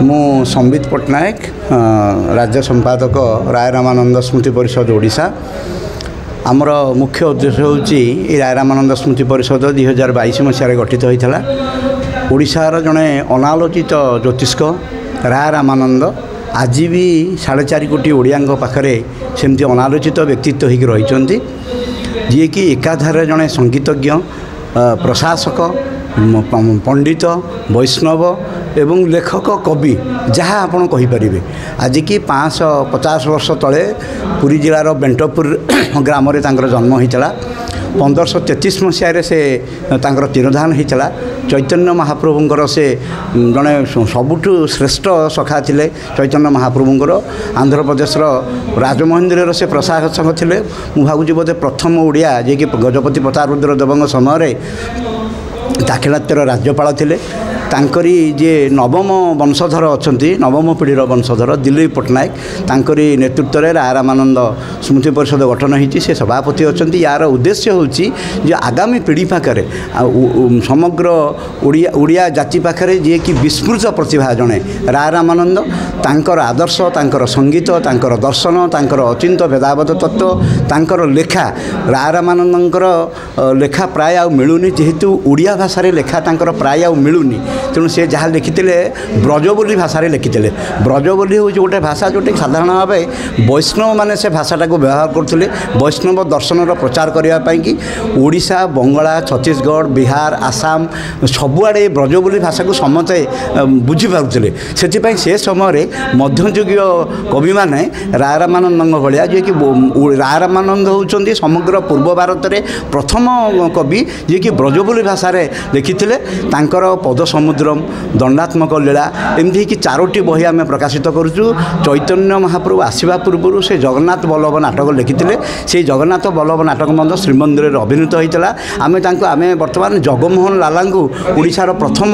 मु संबित पट्टनायक राज्य संपादक राय रामानंद स्मृति परिषद ओडिशा। आमर मुख्य उद्देश्य होची राय रामानंद स्मृति परिषद 2022 मसीह गठित होता। ओडिशार जड़े अनालोचित ज्योतिष्क राय रामानंद आज भी 4.5 कोटी ओडिया पाखरे सेमती अनालोचित व्यक्तित्व होकर रही, जी कि एकाधारे जड़े संगीतज्ञ, प्रशासक, पंडित, वैष्णव एवं लेखक, कवि जहाँ आपन कहींपारे। आज की 550 वर्ष तले पुरी जिलार बेंटपुर ग्राम रे तांकर जन्म होता। 1533 मसीह से तांकर तिरोधान होता। चैतन्य महाप्रभुंकर से जड़े सबुठ श्रेष्ठ सखा थिले। चैतन्य महाप्रभुंकर आंध्र प्रदेश राजमहेंद्र से प्रशासक थिले। मु भावुची बोधे प्रथम ओडिया जे कि गजपति प्रतापरुद्र देवଙ୍କ समय दाक्षिणात्यर राज्यपाल थिले। तांकरी जे नवम वंशधर अछंती, नवम पीढ़ीर वंशधर दिलीप पट्टनायक, तांकरी नेतृत्व में राय रामानंद स्मृति परिषद गठन होती। से सभापति अछंती। यार उद्देश्य होची जे आगामी पीढ़ी पाखरे समग्र ओडिया जाति पाखरे जे कि विस्मृत प्रतिभा जड़े राय रामानंद, तांकर आदर्श, तांकर संगीत, तांकर दर्शन, तांकर अचिंत वेदावत तत्व, तांकर लेखा। राय रामानंदंकर लेखा प्राय आ मिलूनी, जेहेतु ओडिया भाषा लेखा तांकर प्राय आ मिलूनी। तेणु से जहाँ लिखिते ब्रजबोली भाषा लिखिते। ब्रजबोली हूँ गोटे भाषा जोटे साधारण भाव वैष्णव मैंने से भाषाटा को व्यवहार करते। वैष्णव दर्शन प्रचार करने कि ओडिशा, बंगाला, छत्तीसगढ़, बिहार, आसाम सबुआड़े ब्रजबोली भाषा को समस्ते बुझीपारे। से समय मध्ययुगीय कवि मैंने राय रामानंद भाया, जी कि राय रामानंद होती समग्र पूर्व भारत में प्रथम कवि जी कि ब्रजबोली भाषा लिखिते। पद समुद्रम, दंडात्मक लीला, एमती कि 4टी बही आम प्रकाशित करुचु। चैतन्य महाप्रभु आसवा पूर्व से जगन्नाथ बल्लभ नाटक लिखिते। से जगन्नाथ बल्लभ नाटक मध्य श्रीमंदिर में अभिनीत होता। आम बर्तमान जगमोहन लाला ओडिशार प्रथम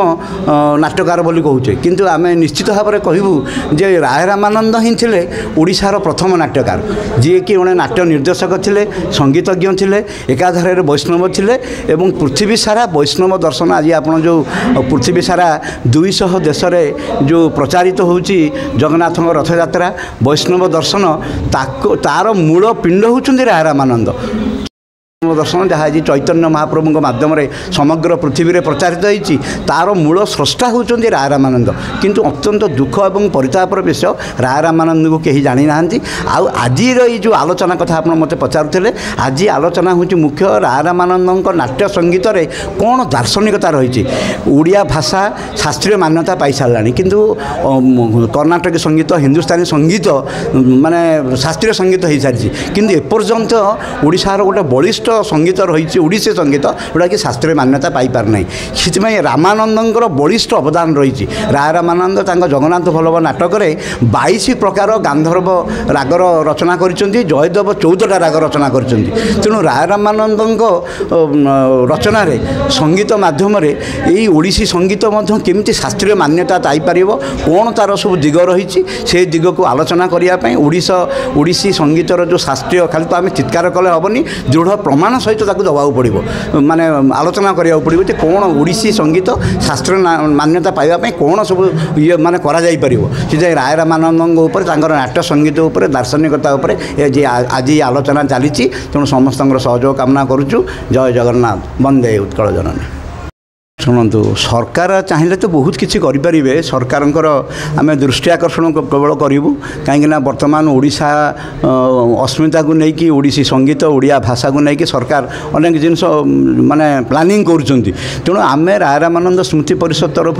नाट्यकार बोली कहूचे, किंतु आम निश्चित भाव में कहूँ जे राय रामानंद ही थे ओडिशार प्रथम नाट्यकार, जी कि उन्हें नाट्य निर्देशक थे, संगीतज्ञ थे, एकाधारे वैष्णव थे एवं पृथ्वी सारा वैष्णव दर्शन। आज आप जो पृथ्वी सारा 200 देश में जो प्रचारित होची जगन्नाथ रथ यात्रा, वैष्णव दर्शन, तार मूल पिंड होचुंदी राय रामानंद दर्शन, जहाँ आज चैतन्य महाप्रभु माध्यम समग्र पृथ्वी में प्रचारित होती। तार मूल स्रष्टा होचुंदी राय रामानंद। किंतु अत्यंत दुख और परितापर विषय राय रामानंद को कहीं जानी ना। आज जो आलोचना कथा आप मत पचारुले, आज आलोचना हूँ मुख्य राय रामानंद नाट्य संगीत रे कौन दार्शनिकता रही। ओडिया भाषा शास्त्रीय मान्यता पाई सारा, किंतु कर्नाटक संगीत, हिंदुस्तानी संगीत माने शास्त्रीय संगीत हो सारी, किंतु एपर्यंत ओडिशार गोटे बलिष्ठ संगीत रही ओडिसी संगीत जोटा कि शास्त्रीय मान्यता पाई पार नहीं। से रामानंदर बलिष्ठ अवदान रही। राय रामानंद जगन्नाथ बल्लभ नाटक 22 प्रकार गांधर्व रागर रचना करिसेंती। जयदेव 14टा राग रचना करिसेंती। तेणु राय रामानंद रचना संगीत माध्यम यही ओडिसी संगीत केमती शास्त्रीय मान्यता पाइपर, कौन तार सब दिग रही, से दिग को आलोचना करने ओडिसी संगीतर जो शास्त्रीय खाली तो आम चित्कार कले हेनी, दृढ़ प्रमाण सहित दबा पड़ो, माने आलोचना करा पड़ो जे कौन ओडिसी संगीत शास्त्र मान्यता पाइबापी कौन सब ये माने करा जाई परिबो। से राय रामानंद उपर नाट्य संगीत उपर दार्शनिकता उपर आज आलोचना चली। तेणु समस्त सहयोग कामना करुचु। जय जगन्नाथ, वंदे उत्कल जननी। शुणु, सरकार चाहिए तो बहुत किसी करें। सरकार आम दृष्टि आकर्षण केवल करूँ कहीं बर्तमान ओडिशा अस्मिता को लेकिन ओडिसी संगीत, ओडिया भाषा को लेकिन सरकार अनेक जिनस माने प्लानिंग करुँच। तेणु आम राय रामानंद स्मृति परिषद तरफ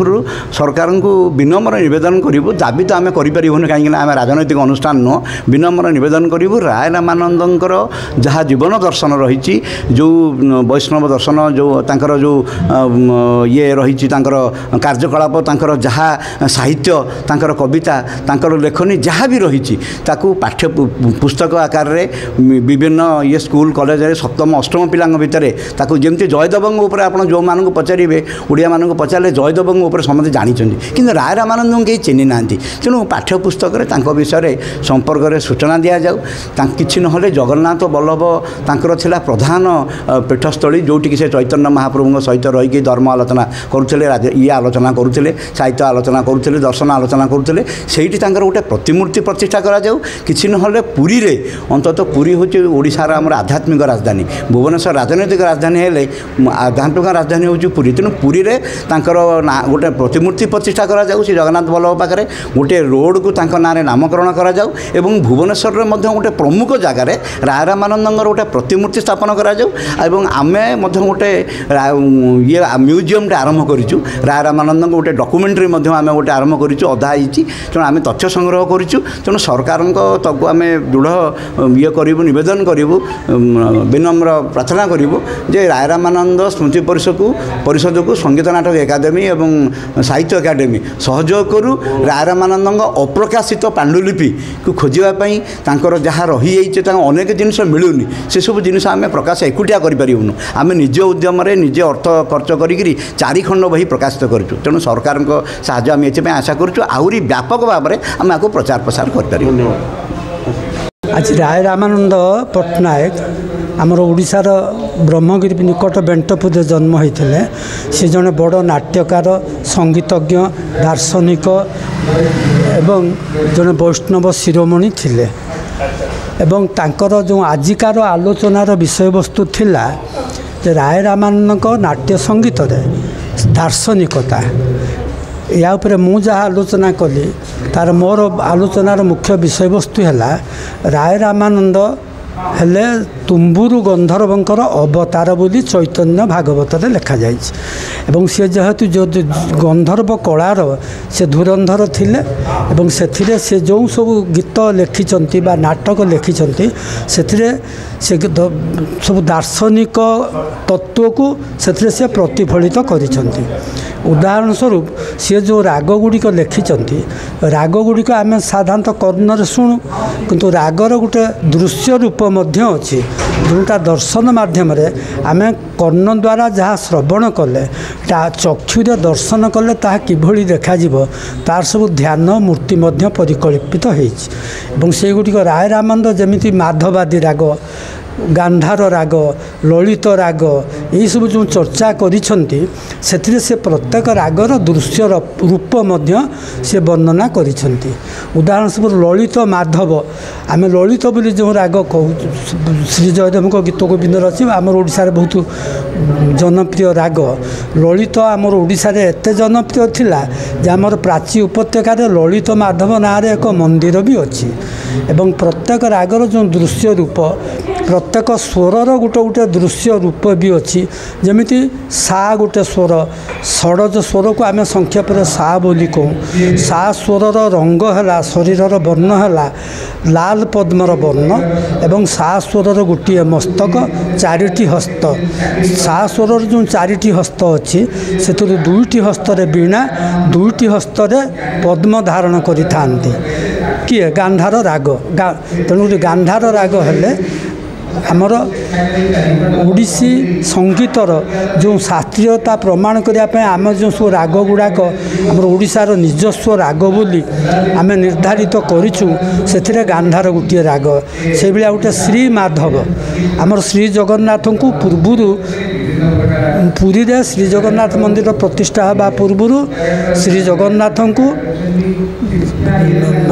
सरकार को विनम्र निवेदन करूँ। दाबी तो आम करें कहीं आम राजनैतिक अनुष्ठान नुह, विनम्र निवेदन करूँ राय रामानंदर जहाँ जीवन दर्शन रही, जो वैष्णव दर्शन, जो ये रही कार्यकलाप, जहाँ साहित्य, कविता, लेखनी जहाँ भी रही पाठ्य पुस्तक आकार में विभिन्न ये स्कूल कॉलेज रे सप्तम अष्टम पिला भितर जमी जयदेव आप जो मान पचारे ओडिया मान पचारे जयदेव समझे जानी कि राय रामानंद कहीं चिन्ह ना। तेणु पाठ्य पुस्तक विषय संपर्क में सूचना दि जाऊ। कि ना जगन्नाथ बल्लभ प्रधान पीठस्थली जोटि से चैतन्य महाप्रभु सहित रहीकि धर्म आलोचना करुले ये आलोचना करुले साहित्य आलोचना करुले दर्शन आलोचना करुले सेठी तांकर गोटे प्रतिमूर्ति प्रतिष्ठा करा जाऊ किछि नहले पुरी रे अंतत पुरी होचे ओडिशार आमर आध्यात्मिक राजधानी भुवनेश्वर राजनैतिक राजधानी हेले आध्यात्मिक राजधानी होची पुरी तेणु पुरी रे तांकर गोटे प्रतिमूर्ति प्रतिष्ठा करा जाऊ से जगन्नाथ बल्लभ पाखरे गोटे रोड को तांकर नारे नामकरण करा जाऊ एवं भुवनेश्वर रे मध्य गोटे प्रमुख जगार राय रामानंदर गोटे प्रतिमूर्ति स्थापन करा जाऊ एवं आमे मध्य गोटे ये म्यूजियम टे आरंभ करिचु राय रामानंद गोटे डॉक्यूमेंटरी मध्य आमे गोटे आरंभ करिचु अधा आइछि तेणु आमे तथ्य संग्रह करिचु तेणु सरकार तक आमे दृढ़ ये करूँ नवेदन करूँ विनम्र प्रार्थना करूँ जे राय रामानंद स्मृति परिषद को संगीत नाटक एकाडेमी एवं साहित्य एकाडेमी सहयोग करूँ राय रामानंद अप्रकाशित पांडुलिपि को खोजापी तांकर जहाँ रही अनेक जिनिस मिलूनी से सब जिनिस आम प्रकाश एकुटिया करूँ आम निज उद्यम निजे अर्थ खर्च करी 4 खंड बही प्रकाशित करूँ तेणु सरकार साहाय्य आम ये आशा करूँ आहरी व्यापक भाव में आम आपको प्रचार प्रसार कर आज राय रामानंद पट्टनायक आमर ओडिशार ब्रह्मगिरी निकट बेंटपुर जन्म होते से जड़े बड़ नाट्यकार संगीतज्ञ दार्शनिक एवं जड़े वैष्णव शिरोमणि थिले एवं तांकर जो आजिकार आलोचनार विषय वस्तु थिला जे राय रामानंद नाट्य संगीत दार्शनिकता या उपरे मु जहाँ आलोचना कली तार मोर आलोचनार मुख्य विषय वस्तु है राय रामानंद हेले तुम्बुरु गंधर्वंकर अवतार बोली चैतन्य भागवत लिखा जाइए सी जेहेतु जो गंधर्व कलार से धुरंधर थिले एवं से से जो सब गीत लिखिं बा नाटक लिखिं से सब दार्शनिक तत्व को से प्रतिफलित करिसेंती उदाहरण स्वरूप सी जो राग गुड़िक लिखिं राग गुड़िक आम साधारणतः कर्णर शुणु किंतु रागर गोटे दृश्य रूप मध्य अच्छी जोटा दर्शन माध्यम आम कर्ण द्वारा जहाँ श्रवण कले चक्षुरे दर्शन कले ता किभली देखा तार सब ध्यान मूर्ति मध्य परिकल्पित होती से गुड़िक राय रामानंद जमीती माधवादी राग गांधार राग ललित राग यही सब जो चर्चा करिसेंती से प्रत्येक रागर दृश्य रूप मध्य से वर्णना करिसेंती उदाहरण सब ललित माधव आम ललित बोली जो राग कहू श्री जयदेव गीत गोविंद अच्छी आमर ओडिशा रे बहुत जनप्रिय राग ललित आमर ओडिशा रे एते जनप्रिय थिला जे आमर प्राची उपत्यका रे ललित माधव ना रे एक मंदिर भी अच्छी एवं प्रत्येक रागर जो दृश्य रूप प्रत्येक स्वरर गोटे गोटे दृश्य रूप भी अच्छी जमीती सा गोटे स्वर षडज स्वर को आम संक्षेप सा बोली कहूँ सा स्वरर रंग है शरीरर वर्ण है लाल पद्मर वर्ण एवं सा स्वरर गोटे मस्तक 4टी हस्त सा स्वरर जो 4टी हस्त अच्छी से 2टी हस्तरे वीणा 2टी हस्तरे पद्म धारण करि थांती किए गांधार राग तेणु गांधार राग हेले आमर ओडिसी संगीतर जो शास्त्रीयता प्रमाण करने आम जो सब राग गुड़ाक आमर ओडिशार निजस्व राग बोली आम निर्धारित करूँ से गांधार गोटे राग से भाया गोटे श्री माधव आमर श्री जगन्नाथ को पूर्वर पुरी रे श्री जगन्नाथ मंदिर प्रतिष्ठा होगा पूर्वर श्री जगन्नाथ को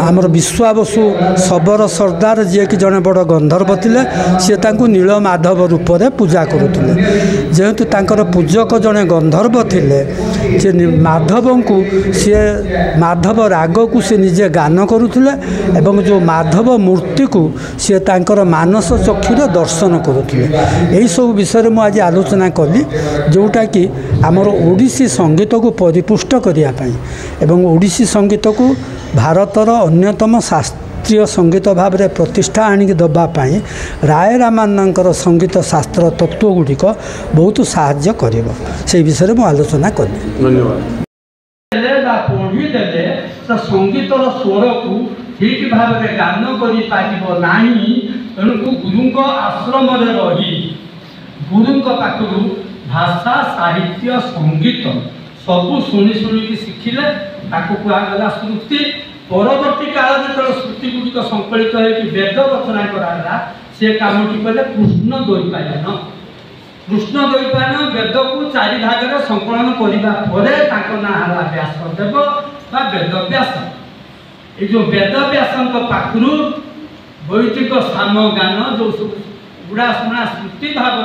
आमर विश्वाबसु शबर सरदार जी कि जड़े बड़ गंधर्व थिले सी नील माधव रूप से पूजा करुले जेहेतु तांकर पूजक जड़े गंधर्व थिले से माधव को सी माधव राग को सी निजे गान करुले एवं जो माधव मूर्ति को सी तांकर मानस चक्षुर दर्शन करुले यही सब विषय में आज आलोचना कली जोटा कि आमर ओडिसी संगीत को परिपुष्ट करने एवं ओडिसी संगीत को भारतर अन्यतम शास्त्रीय संगीत भाव में प्रतिष्ठा आणिक दबापाई राय रामानंदर संगीत शास्त्र तत्व गुड़िक बहुत साहाय्य करिवो से विषय में आलोचना कली। धन्यवाद। तो संगीतर स्वर को ठीक भाव में गान कर गुरु आश्रम रही गुरु पाखु भाषा साहित्य संगीत सबू शुणी शुणी शिखिले कहगला श्रुति परवर्ती काल जो श्रुति गुड़िक संकलित हो वेद रचना कराला से कामटी कले कृष्ण द्वैपायन कृष्ण द्वैपायन वेद को चारि भाग संकलन करने ना है व्यासदेव बा वेदव्यास। ये जो वेदव्यास पाखु वैदिक साम गान जो सब गुड़ा शुणा स्मृति भाव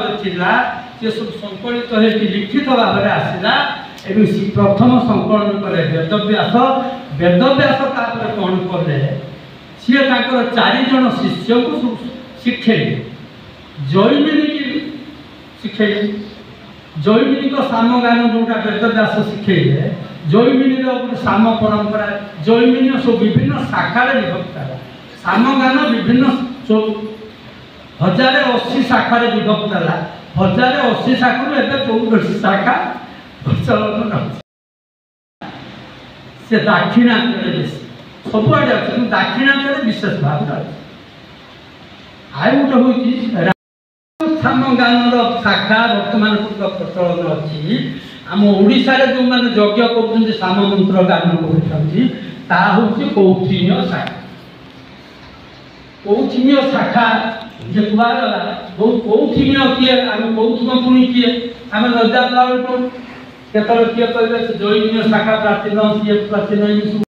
से सब संकलित हो लिखित भाव में आसला प्रथम संकलन कले वेदव्यास। वेदव्यास कौन कले सी चारि जन शिष्य को शिखे जैमिनी की शिखे जैमिनिक साम गान जोटा वेदव्यास शिखेले जैमिनी साम परंपरा जैमिनी सब विभिन्न शाखा विभक्त है। साम गान विभिन्न 1080 शाखा विभक्त है। 1080 शाखा 14 शाखा प्रचलन से दाक्षिणात्य सबुआड़े अच्छे दाक्षिणात्य विशेष भाव आउ गोटे हूँ साम गान शाखा बर्तमान प्रचलन अच्छी आम ओडिशा जो मैंने यज्ञ कर साम मंत्र गान कर कौथिन्य शाखा। कौथिन्य शाखा जे कहगला बहुत कौथिन्य किए आम कौथुम पुणी किए आम लज्जा पाला केतल किए कहे जैन्य शाखा प्राचीन सी प्राचीन सब